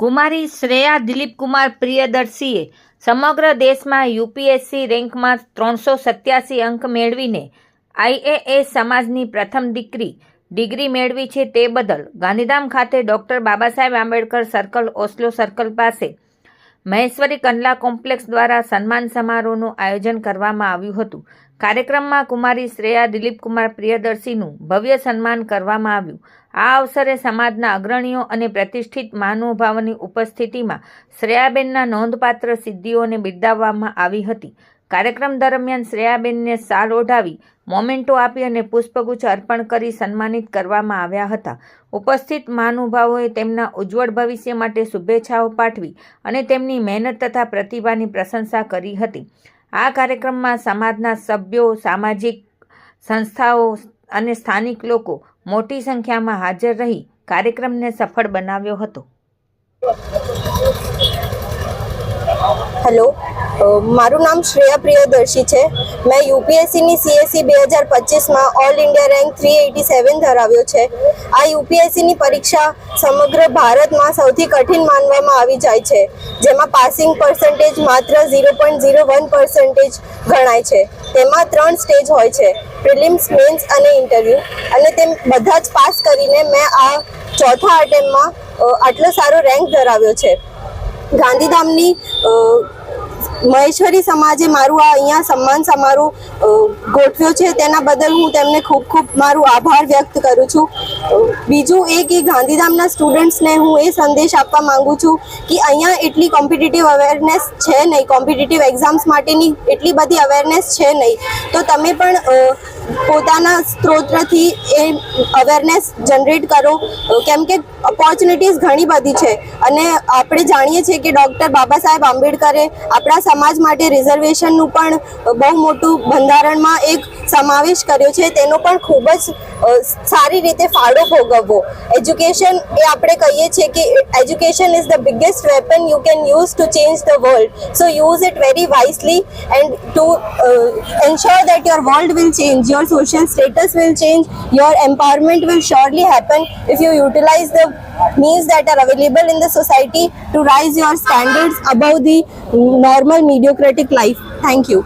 કુમારી શ્રેયા દિલીપકુમાર પ્રિયદર્શીએ સમગ્ર દેશમાં યુપીએસસી રેન્કમાં 387 અંક મેળવીને આઈએએસ સમાજની પ્રથમ ડિગ્રી મેળવી છે. તે બદલ ગાંધીધામ ખાતે doctor Baba Saheb Ambedkar circle, Oslo circle પાસે મહેશ્વરી કંડલા કોમ્પ્લેક્સ દ્વારા સન્માન સમારોહનું આયોજન કરવામાં આવ્યું હતું. કાર્યક્રમમાં કુમારી શ્રેયા દિલીપકુમાર પ્રિયદર્શીનું ભવ્ય સન્માન કરવામાં આવ્યું. આ અવસરે સમાજના અગ્રણીઓ અને પ્રતિષ્ઠિત મહાનુભાવોની ઉપસ્થિતિમાં શ્રેયાબેનના નોંધપાત્ર સિદ્ધિઓને બિરદાવવામાં આવી હતી. કાર્યક્રમ દરમિયાન શ્રેયાબેનને શાલ ઓઢાવી, મોમેન્ટો આપી અને પુષ્પગુચ્છ અર્પણ કરી સન્માનિત કરવામાં આવ્યા હતા. ઉપસ્થિત મહાનુભાવોએ તેમના ઉજ્જવળ ભવિષ્ય માટે શુભેચ્છાઓ પાઠવી અને તેમની મહેનત તથા પ્રતિભાની પ્રશંસા કરી હતી. આ કાર્યક્રમમાં સમાજના સભ્યો, સામાજિક સંસ્થાઓ અને સ્થાનિક લોકો મોટી સંખ્યામાં હાજર રહી કાર્યક્રમને સફળ બનાવ્યો હતો. હેલો, મારું નામ શ્રેયા પ્રિયદર્શી છે. મેં યુપીએસસીની સીએસસી 2025માં ઓલ ઇન્ડિયા રેન્ક 387 ધરાવ્યો છે. આ યુપીએસસીની પરીક્ષા સમગ્ર ભારતમાં સૌથી કઠિન માનવામાં આવી જાય છે, જેમાં પાસિંગ પર્સન્ટેજ માત્ર 0.01% ગણાય છે. તેમાં 3 સ્ટેજ હોય છે: પ્રિલિમ્સ, મેન્સ અને ઇન્ટરવ્યૂ. અને તે બધા જ પાસ કરીને મેં આ ચોથા અટેમ્પમાં આટલો સારો રેન્ક ધરાવ્યો છે. ગાંધીધામની મહેશ્વરી સમાજે મારું આ અહીંયા સન્માન સમારોહ ગોઠવ્યો છે, તેના બદલ હું તેમને ખૂબ ખૂબ મારું આભાર વ્યક્ત કરું છું. બીજું એ કે ગાંધીધામના સ્ટુડન્ટ્સને હું એ સંદેશ આપવા માંગુ છું કે અહીંયા એટલી કોમ્પિટિટિવ અવેરનેસ છે નહીં, કોમ્પિટિટિવ એક્ઝામ્સ માટેની એટલી બધી અવેરનેસ છે નહીં, તો તમે પણ પોતાના સ્ત્રોતથી એ અવેરનેસ જનરેટ કરો, કેમ કે ઓપોર્ચ્યુનિટીઝ ઘણી બધી છે. અને આપણે જાણીએ છીએ કે ડૉક્ટર બાબા સાહેબ આંબેડકરે આપણા સમાજ માટે રિઝર્વેશનનું પણ બહુ મોટું બંધારણમાં એક સમાવેશ કર્યો છે. તેનો પણ ખૂબ જ સારી રીતે ફાળો ભોગવવો. એજ્યુકેશન એ આપણે કહીએ છીએ કે education is the biggest weapon you can use to change the world. So use it very wisely and to ensure that your world will change, your social status will change, your empowerment will surely happen if you utilize the means that are available in the society to rise your standards above the normal mediocratic life. Thank you.